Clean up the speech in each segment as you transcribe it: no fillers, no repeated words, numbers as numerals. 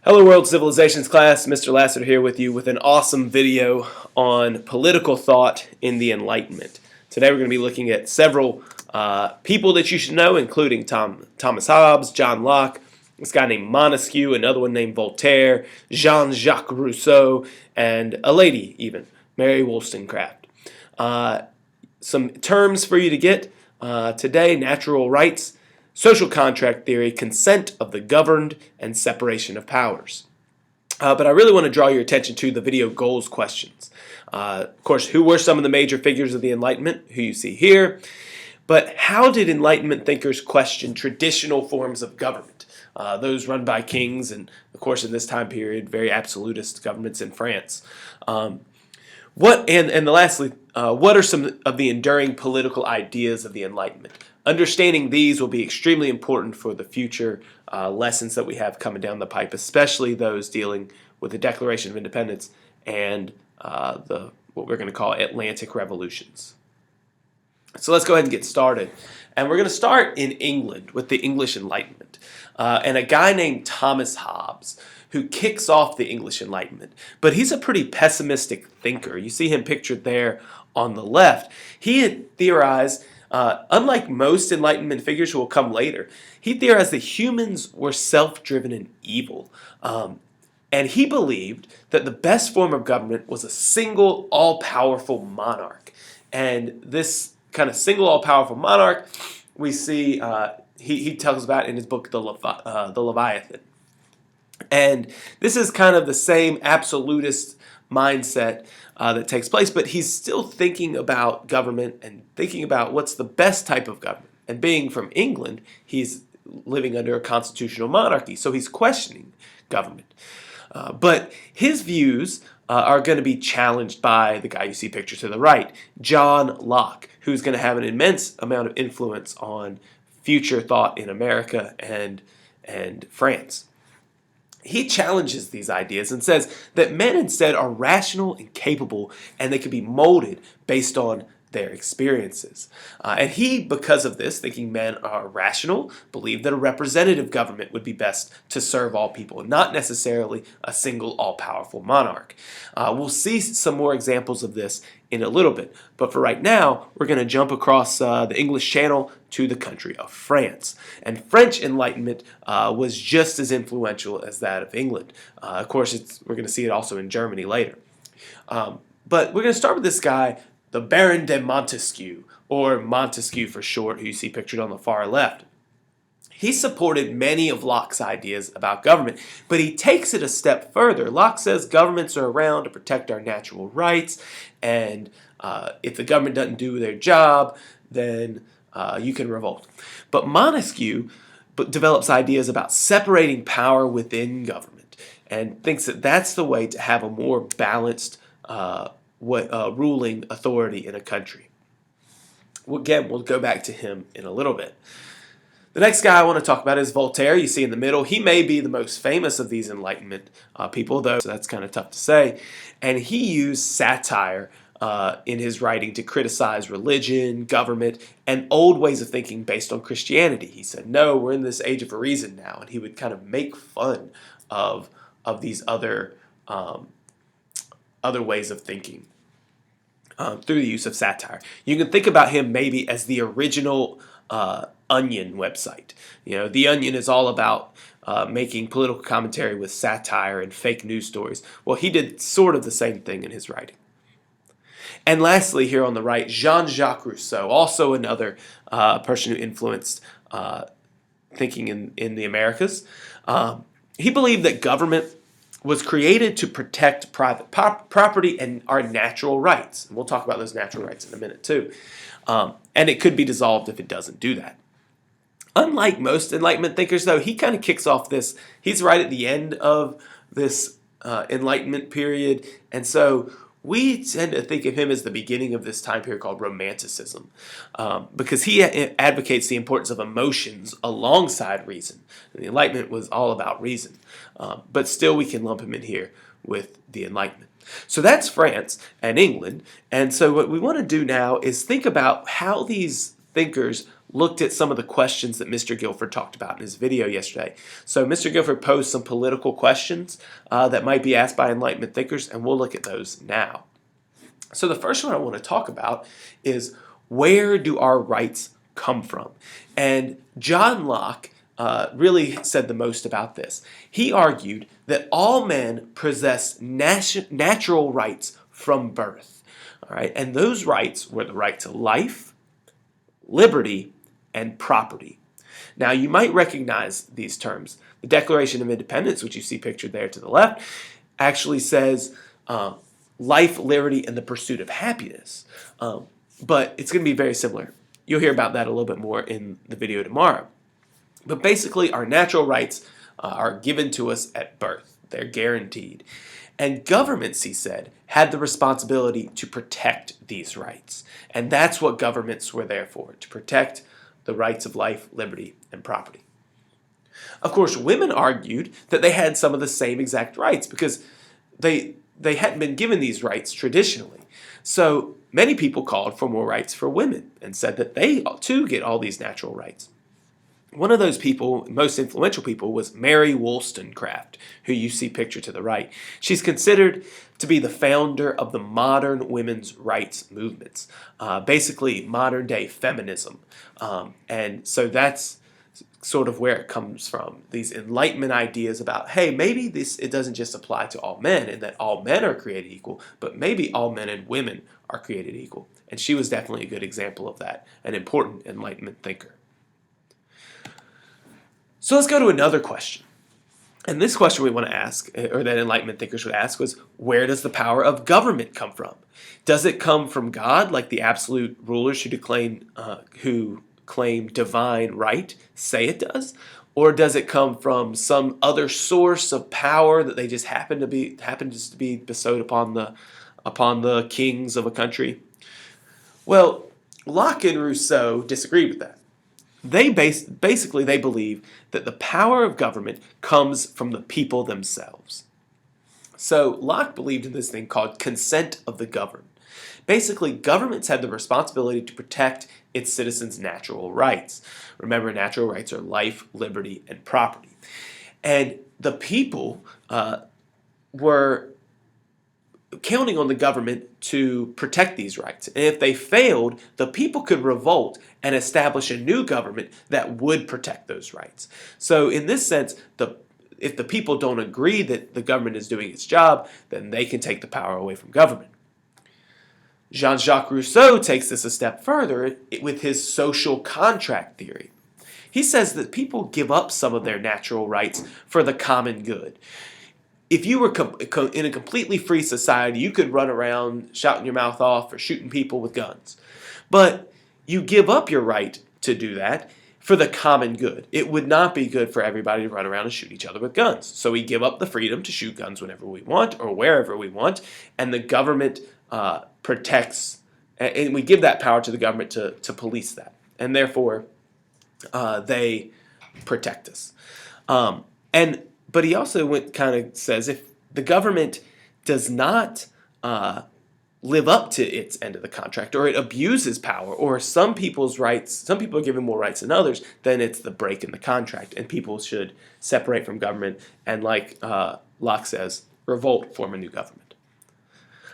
Hello World Civilizations class, Mr. Lassiter here with you with an awesome video on political thought in the Enlightenment. Today we're going to be looking at several people that you should know, including Thomas Hobbes, John Locke, this guy named Montesquieu, another one named Voltaire, Jean-Jacques Rousseau, and a lady even, Mary Wollstonecraft. Some terms for you to get today: natural rights, social contract theory, consent of the governed, and separation of powers. But I really want to draw your attention to the video goals questions. Of course, who were some of the major figures of the Enlightenment, who you see here? But how did Enlightenment thinkers question traditional forms of government? Those run by kings and, of course, in this time period, very absolutist governments in France. Lastly, what are some of the enduring political ideas of the Enlightenment? Understanding these will be extremely important for the future lessons that we have coming down the pipe, especially those dealing with the Declaration of Independence and what we're going to call Atlantic revolutions. So let's go ahead and get started. And we're going to start in England with the English Enlightenment and a guy named Thomas Hobbes, who kicks off the English Enlightenment. But he's a pretty pessimistic thinker. You see him pictured there on the left. He had theorized, unlike most Enlightenment figures who will come later, he theorized that humans were self-driven and evil. And he believed that the best form of government was a single, all-powerful monarch. And this kind of single, all-powerful monarch, we see he tells about in his book, The Leviathan. And this is kind of the same absolutist mindset that takes place, but he's still thinking about government and thinking about what's the best type of government. And being from England, he's living under a constitutional monarchy, so he's questioning government. But his views are going to be challenged by the guy you see pictured to the right, John Locke, who's going to have an immense amount of influence on future thought in America and France. He challenges these ideas and says that men instead are rational and capable, and they can be molded based on their experiences. And he, because of this, thinking men are rational, believed that a representative government would be best to serve all people, not necessarily a single all-powerful monarch. We'll see some more examples of this in a little bit, but for right now, we're going to jump across the English Channel to the country of France. And French Enlightenment was just as influential as that of England. Of course, we're going to see it also in Germany later. But we're going to start with this guy, the Baron de Montesquieu, or Montesquieu for short, who you see pictured on the far left. He supported many of Locke's ideas about government, but he takes it a step further. Locke says governments are around to protect our natural rights, and if the government doesn't do their job, then you can revolt. But Montesquieu develops ideas about separating power within government and thinks that that's the way to have a more balanced ruling authority in a country. Again, we'll go back to him in a little bit. The next guy I want to talk about is Voltaire. You see in the middle, he may be the most famous of these Enlightenment people, though, so that's kind of tough to say. And he used satire in his writing to criticize religion, government, and old ways of thinking based on Christianity. He said, no, we're in this age of reason now. And he would kind of make fun of these other ways of thinking through the use of satire. You can think about him maybe as the original Onion website. You know, the Onion is all about making political commentary with satire and fake news stories. Well, he did sort of the same thing in his writing. And lastly, here on the right, Jean-Jacques Rousseau, also another person who influenced thinking in the Americas. He believed that government was created to protect private property and our natural rights. And we'll talk about those natural rights in a minute too. And it could be dissolved if it doesn't do that. Unlike most Enlightenment thinkers, though, he kind of kicks off this. He's right at the end of this Enlightenment period, and so we tend to think of him as the beginning of this time period called Romanticism, because he advocates the importance of emotions alongside reason. And the Enlightenment was all about reason, but still we can lump him in here with the Enlightenment. So that's France and England, and so what we want to do now is think about how these thinkers looked at some of the questions that Mr. Guilford talked about in his video yesterday. So Mr. Guilford posed some political questions that might be asked by Enlightenment thinkers, and we'll look at those now. So the first one I want to talk about is, where do our rights come from? And John Locke really said the most about this. He argued that all men possess natural rights from birth. All right, and those rights were the right to life, liberty, and property. Now, you might recognize these terms. The Declaration of Independence, which you see pictured there to the left, actually says life, liberty, and the pursuit of happiness. But it's going to be very similar. You'll hear about that a little bit more in the video tomorrow. But basically, our natural rights are given to us at birth. They're guaranteed. And governments, he said, had the responsibility to protect these rights. And that's what governments were there for, to protect the rights of life, liberty, and property. Of course, women argued that they had some of the same exact rights because they hadn't been given these rights traditionally. So many people called for more rights for women and said that they too get all these natural rights. One of those people, most influential people, was Mary Wollstonecraft, who you see pictured to the right. She's considered to be the founder of the modern women's rights movements, basically modern day feminism. And so that's sort of where it comes from, these Enlightenment ideas about, hey, maybe it doesn't just apply to all men and that all men are created equal, but maybe all men and women are created equal. And she was definitely a good example of that, an important Enlightenment thinker. So let's go to another question. And this question we want to ask, or that Enlightenment thinkers would ask, was, where does the power of government come from? Does it come from God, like the absolute rulers who claim divine right say it does? Or does it come from some other source of power that they just happen to be bestowed upon the kings of a country? Well, Locke and Rousseau disagreed with that. They basically believe that the power of government comes from the people themselves. So Locke believed in this thing called consent of the governed. Basically, governments had the responsibility to protect its citizens' natural rights. Remember, natural rights are life, liberty, and property. And the people were counting on the government to protect these rights. And if they failed, the people could revolt and establish a new government that would protect those rights. So in this sense, if the people don't agree that the government is doing its job, then they can take the power away from government. Jean-Jacques Rousseau takes this a step further with his social contract theory. He says that people give up some of their natural rights for the common good. If you were in a completely free society, you could run around shouting your mouth off or shooting people with guns. But you give up your right to do that for the common good. It would not be good for everybody to run around and shoot each other with guns. So we give up the freedom to shoot guns whenever we want or wherever we want, and the government protects, and we give that power to the government to police that. And therefore, they protect us. But he also kind of says, if the government does not live up to its end of the contract, or it abuses power, or some people's rights, some people are given more rights than others, then it's the break in the contract, and people should separate from government and, like Locke says, revolt, form a new government.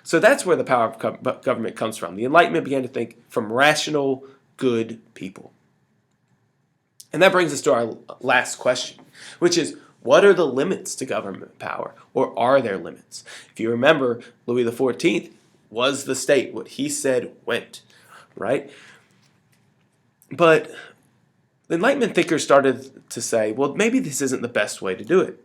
So that's where the power of government comes from. The Enlightenment began to think from rational, good people. And that brings us to our last question, which is, what are the limits to government power, or are there limits? If you remember, Louis XIV was the state. What he said went, right? But the Enlightenment thinkers started to say, well, maybe this isn't the best way to do it.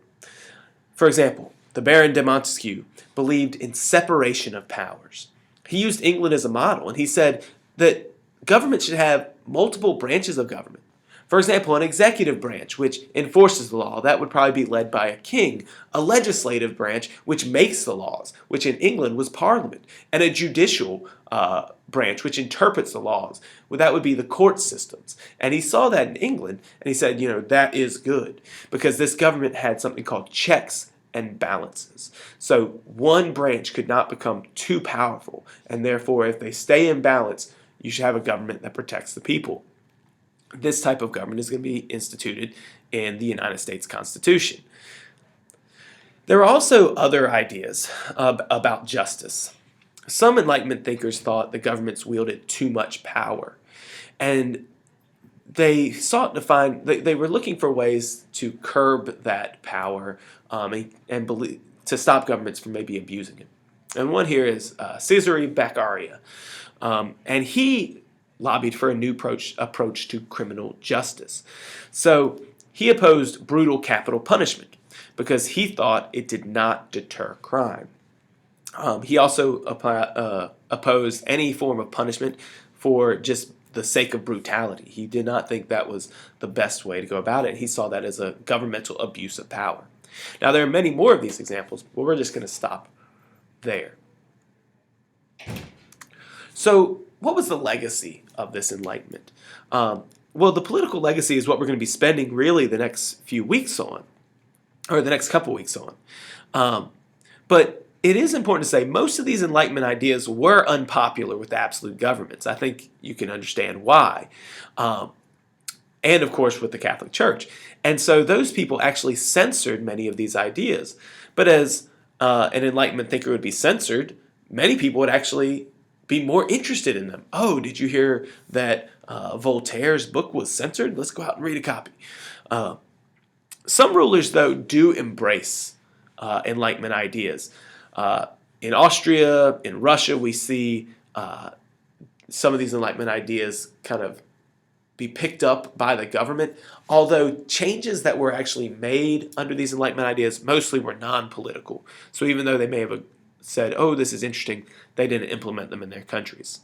For example, the Baron de Montesquieu believed in separation of powers. He used England as a model, and he said that government should have multiple branches of government. For example, an executive branch, which enforces the law, that would probably be led by a king. A legislative branch, which makes the laws, which in England was Parliament. And a judicial branch, which interprets the laws. Well, that would be the court systems. And he saw that in England, and he said, that is good. Because this government had something called checks and balances. So one branch could not become too powerful. And therefore, if they stay in balance, you should have a government that protects the people. this type of government is going to be instituted in the United States Constitution. There are also other ideas about justice. Some Enlightenment thinkers thought the governments wielded too much power, and they sought to find, they were looking for ways to curb that power to stop governments from maybe abusing it. And one here is Cesare Beccaria, and he lobbied for a new approach to criminal justice. So he opposed brutal capital punishment because he thought it did not deter crime. He also opposed any form of punishment for just the sake of brutality. He did not think that was the best way to go about it. He saw that as a governmental abuse of power. Now, there are many more of these examples, but we're just going to stop there. So, what was the legacy of this Enlightenment? Well, the political legacy is what we're going to be spending really the next few weeks on, or the next couple weeks on. But it is important to say most of these Enlightenment ideas were unpopular with absolute governments. I think you can understand why. And of course with the Catholic Church. And so those people actually censored many of these ideas. But as an Enlightenment thinker would be censored, many people would actually be more interested in them. Oh, did you hear that Voltaire's book was censored? Let's go out and read a copy. Some rulers, though, do embrace Enlightenment ideas. In Austria, in Russia, we see some of these Enlightenment ideas kind of be picked up by the government, although changes that were actually made under these Enlightenment ideas mostly were non-political. So even though they may have said, oh, this is interesting, they didn't implement them in their countries.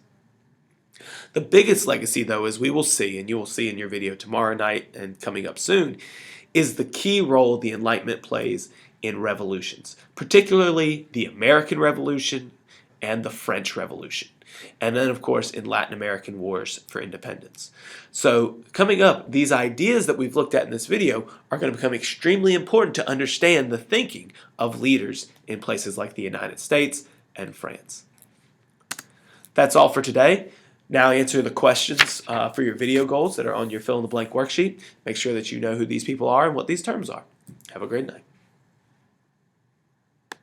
The biggest legacy, though, as we will see, and you will see in your video tomorrow night and coming up soon, is the key role the Enlightenment plays in revolutions, particularly the American Revolution and the French Revolution, and then, of course, in Latin American wars for independence. So coming up, these ideas that we've looked at in this video are going to become extremely important to understand the thinking of leaders in places like the United States and France. That's all for today. Now answer the questions for your video goals that are on your fill-in-the-blank worksheet. Make sure that you know who these people are and what these terms are. Have a great night.